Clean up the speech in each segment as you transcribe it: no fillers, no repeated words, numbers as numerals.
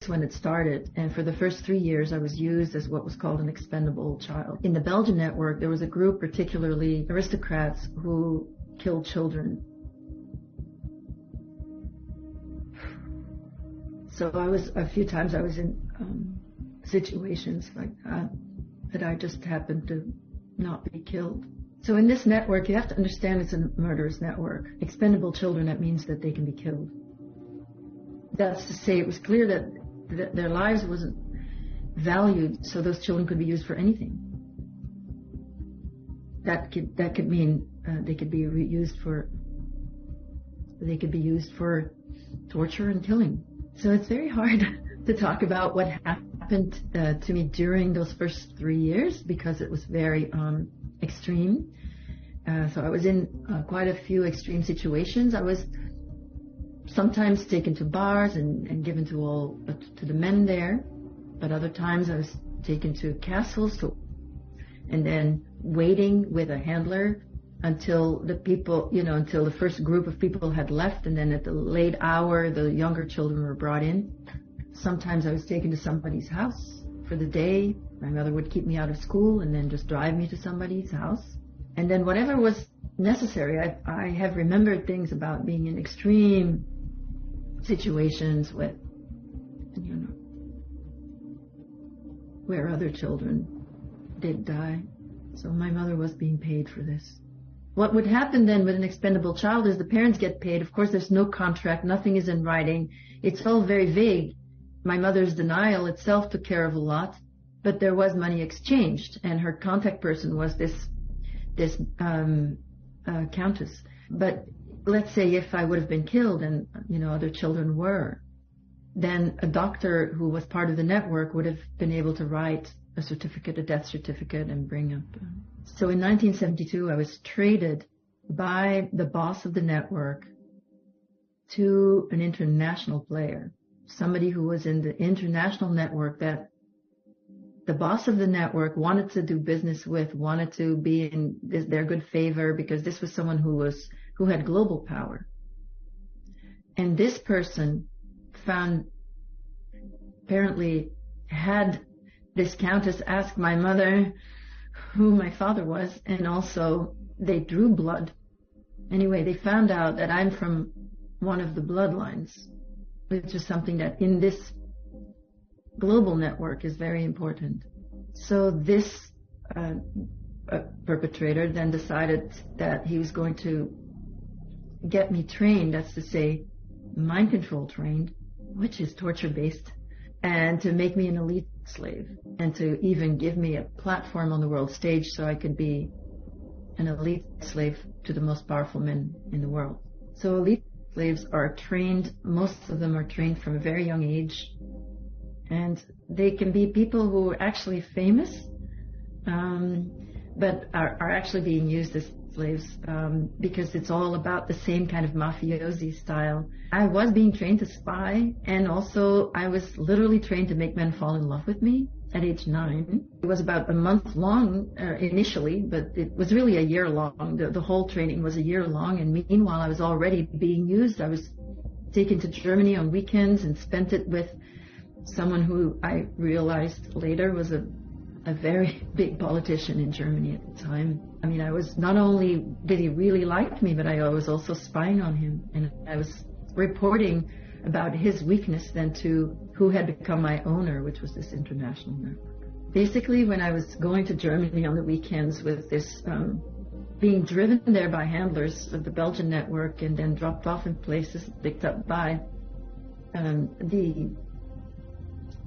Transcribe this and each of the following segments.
when it started, and for the first 3 years I was used as what was called an expendable child. In the Belgian network, there was a group, particularly aristocrats, who killed children. So a few times I was in situations like that I just happened to not be killed. So in this network, you have to understand it's a murderous network. Expendable children, that means that they can be killed. That's to say, it was clear that their lives wasn't valued, so those children could be used for anything. That could mean they could be used for torture and killing. So it's very hard to talk about what happened to me during those first 3 years, because it was very extreme. So I was in quite a few extreme situations. I was sometimes taken to bars and given to the men there, but other times I was taken to castles and then waiting with a handler until until the first group of people had left, and then at the late hour the younger children were brought in. Sometimes I was taken to somebody's house for the day. My mother would keep me out of school and then just drive me to somebody's house. And then whatever was necessary, I have remembered things about being in extreme situations with, where other children did die. So my mother was being paid for this. What would happen then with an expendable child is the parents get paid. Of course, there's no contract. Nothing is in writing. It's all very vague. My mother's denial itself took care of a lot, but there was money exchanged, and her contact person was this countess. But let's say if I would have been killed and, other children were, then a doctor who was part of the network would have been able to write a death certificate, and bring up. So in 1972, I was traded by the boss of the network to an international player, somebody who was in the international network that the boss of the network wanted to do business with, wanted to be in their good favor, because this was someone who had global power. And this person apparently had this countess ask my mother who my father was, and also they drew blood. Anyway, they found out that I'm from one of the bloodlines, which is something that in this global network is very important. So this perpetrator then decided that he was going to get me trained, that's to say, mind control trained, which is torture-based, and to make me an elite slave, and to even give me a platform on the world stage so I could be an elite slave to the most powerful men in the world. So elite slaves are trained, most of them are trained from a very young age, and they can be people who are actually famous, but are actually being used as slaves, because it's all about the same kind of mafiosi style. I was being trained to spy, and also I was literally trained to make men fall in love with me at age 9. It was about a month long initially, but it was really a year long. The whole training was a year long, and meanwhile I was already being used. I was taken to Germany on weekends and spent it with someone who I realized later was a very big politician in Germany at the time. I mean, I was, not only did he really like me, but I was also spying on him, and I was reporting about his weakness then to who had become my owner, which was this international network. Basically, when I was going to Germany on the weekends with this, being driven there by handlers of the Belgian network and then dropped off in places, picked up by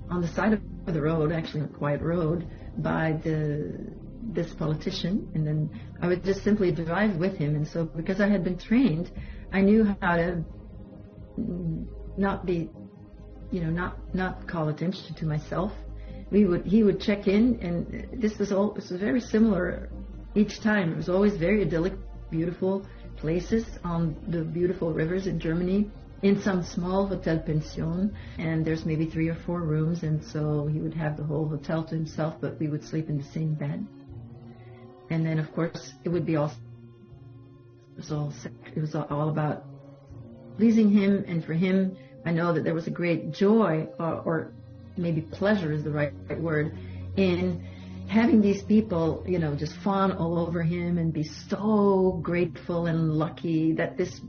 on the side of the road, actually a quiet road, by this politician, and then I would just simply drive with him. And so because I had been trained, I knew how to not be, not call attention to myself. He would check in, and this was very similar each time. It was always very idyllic, beautiful places on the beautiful rivers in Germany, in some small hotel pension, and there's maybe 3 or 4 rooms, and so he would have the whole hotel to himself, but we would sleep in the same bed. And then, of course, it would be it was all about pleasing him, and for him, I know that there was a great joy, or maybe pleasure is the right word, in having these people, just fawn all over him and be so grateful and lucky that this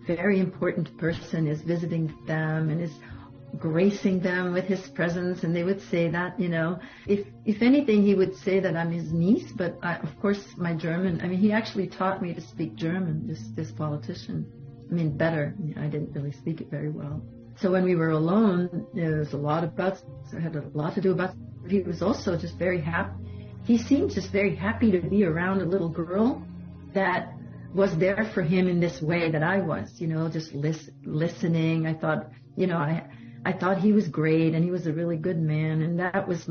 very important person is visiting them and is gracing them with his presence. And they would say that, if anything, he would say that I'm his niece. But of course, my German, he actually taught me to speak German, this politician. Better. I didn't really speak it very well. So when we were alone, there was a lot of buts. I had a lot to do about. He was also just very happy. He seemed just very happy to be around a little girl that was there for him in this way that I was, just listening. I thought, I thought he was great and he was a really good man. And that was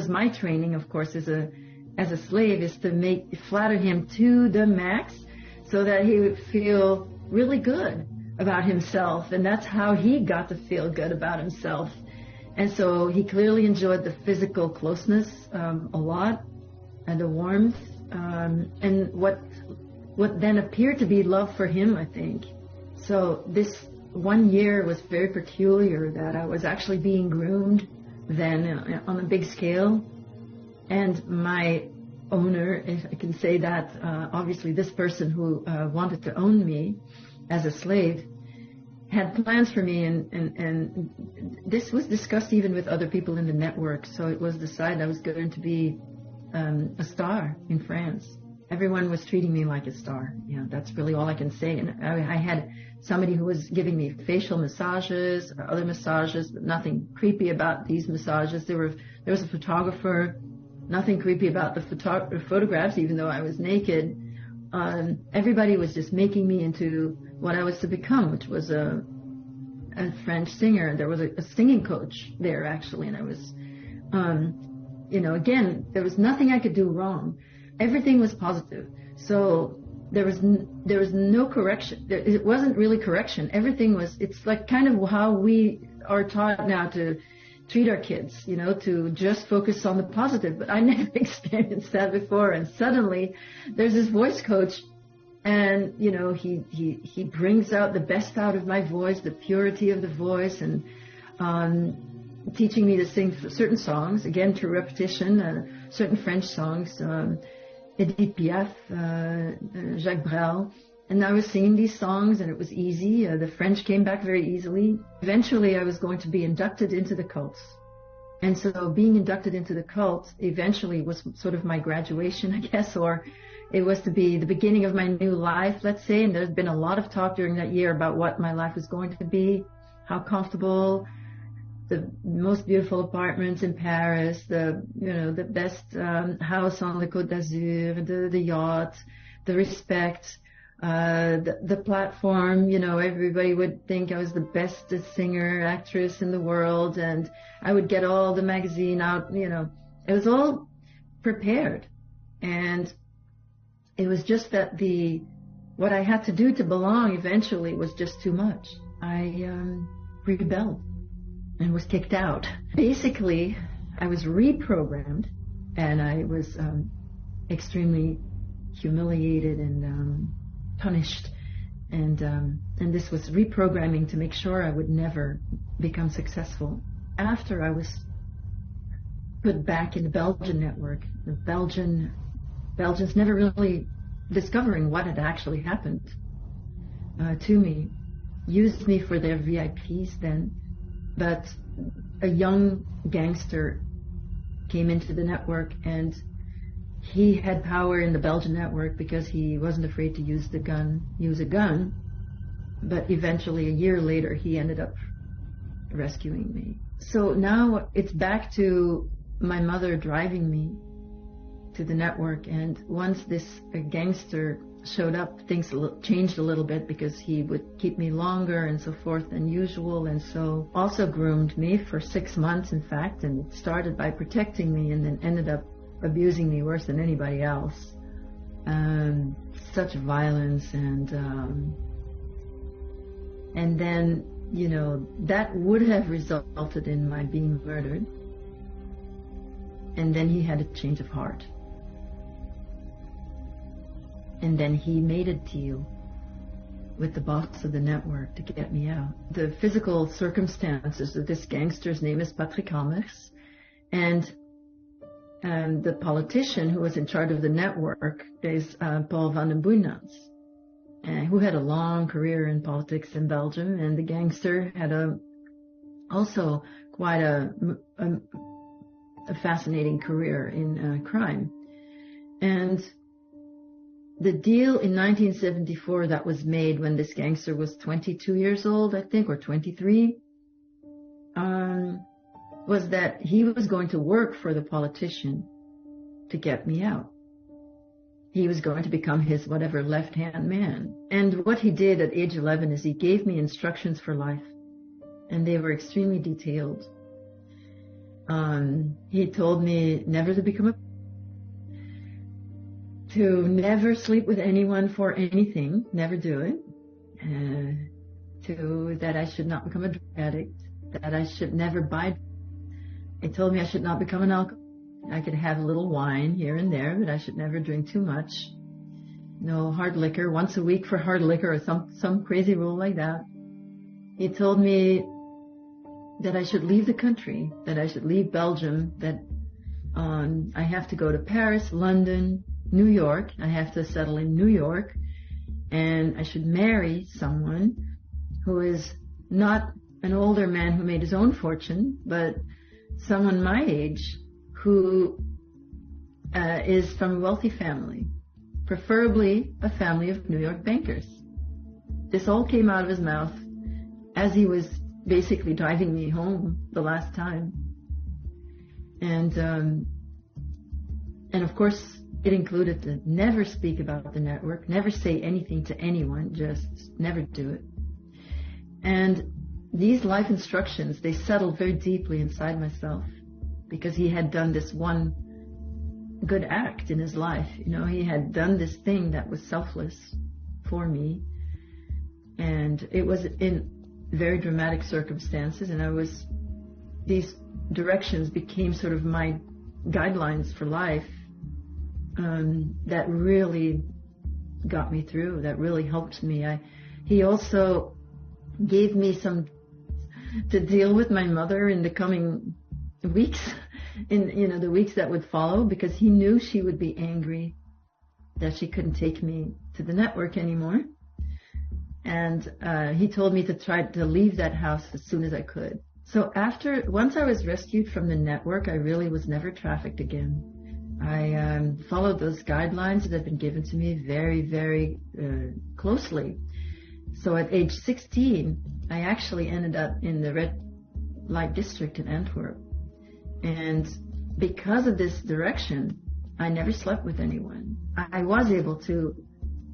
my training, of course, as a slave, is to flatter him to the max so that he would feel really good about himself. And that's how he got to feel good about himself. And so he clearly enjoyed the physical closeness a lot, and the warmth, and what then appeared to be love for him, I think. So this 1 year was very peculiar, that I was actually being groomed then on a big scale. And my owner, if I can say that, obviously this person who wanted to own me as a slave, had plans for me, and this was discussed even with other people in the network. So it was decided I was going to be a star in France. Everyone was treating me like a star. That's really all I can say. And I had somebody who was giving me facial massages, other massages, but nothing creepy about these massages. There was a photographer, nothing creepy about the photographs, even though I was naked. Everybody was just making me into what I was to become, which was a French singer. There was a singing coach there, actually, and I was, again, there was nothing I could do wrong. Everything was positive. So there was no correction. It wasn't really correction. Everything was, it's like kind of how we are taught now to treat our kids, to just focus on the positive. But I never experienced that before. And suddenly there's this voice coach, and, he brings out the best out of my voice, the purity of the voice, and teaching me to sing certain songs, again, through repetition, certain French songs, Edith Piaf, Jacques Brel. And I was singing these songs, and it was easy. The French came back very easily. Eventually, I was going to be inducted into the cults. And so being inducted into the cult eventually was sort of my graduation, I guess, or it was to be the beginning of my new life, let's say. And there's been a lot of talk during that year about what my life was going to be, how comfortable, the most beautiful apartments in Paris, the best house on the Côte d'Azur, the yacht, the respect, the platform. Everybody would think I was the best singer, actress in the world, and I would get all the magazine out. It was all prepared, and it was just that what I had to do to belong eventually was just too much. I rebelled and was kicked out. Basically, I was reprogrammed, and I was extremely humiliated and punished, and this was reprogramming to make sure I would never become successful. After I was put back in the Belgian network, the Belgians never really discovering what had actually happened to me, used me for their VIPs then. But a young gangster came into the network, and he had power in the Belgian network because he wasn't afraid to use a gun. But eventually, a year later, he ended up rescuing me. So now it's back to my mother driving me to the network. And once this gangster showed up, things changed a little bit, because he would keep me longer and so forth than usual, and so also groomed me for 6 months, in fact, and it started by protecting me and then ended up abusing me worse than anybody else. Such violence, and then, that would have resulted in my being murdered. And then he had a change of heart. And then he made a deal with the boss of the network to get me out. The physical circumstances of this gangster's name is Patrick Hamers, and the politician who was in charge of the network is Paul van den Boeynants, who had a long career in politics in Belgium, and the gangster had also quite a fascinating career in crime. And the deal in 1974 that was made when this gangster was 22 years old, I think, or 23, was that he was going to work for the politician to get me out. He was going to become his whatever left-hand man. And what he did at age 11 is he gave me instructions for life, and they were extremely detailed. He told me never to never sleep with anyone for anything, never do it. That I should not become a drug addict, that I should never buy. He told me I should not become an alcoholic. I could have a little wine here and there, but I should never drink too much. No hard liquor, once a week for hard liquor, or some crazy rule like that. He told me that I should leave the country, that I should leave Belgium, that I have to go to Paris, London, New York. I have to settle in New York, and I should marry someone who is not an older man who made his own fortune, but someone my age who is from a wealthy family, preferably a family of New York bankers. This all came out of his mouth as he was basically driving me home the last time. And of course, it included to never speak about the network, never say anything to anyone, just never do it. And these life instructions, they settled very deeply inside myself, because he had done this one good act in his life. You know, he had done this thing that was selfless for me, and it was in very dramatic circumstances, and these directions became sort of my guidelines for life, that really got me through, that really helped me. He also gave me some to deal with my mother in the coming weeks, in the weeks that would follow, because he knew she would be angry that she couldn't take me to the network anymore. And he told me to try to leave that house as soon as I could. So once I was rescued from the network, I really was never trafficked again. I followed those guidelines that had been given to me very, very closely. So at age 16, I actually ended up in the red light district in Antwerp. And because of this direction, I never slept with anyone. I was able to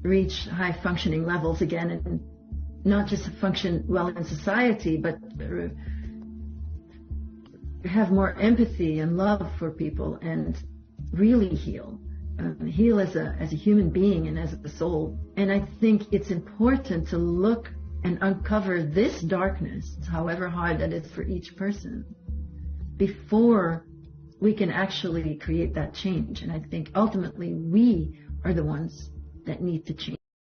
reach high functioning levels again, and not just function well in society, but have more empathy and love for people, and really heal as a human being and as a soul. And I think it's important to look and uncover this darkness, however hard that is for each person, before we can actually create that change. And I think ultimately we are the ones that need to change.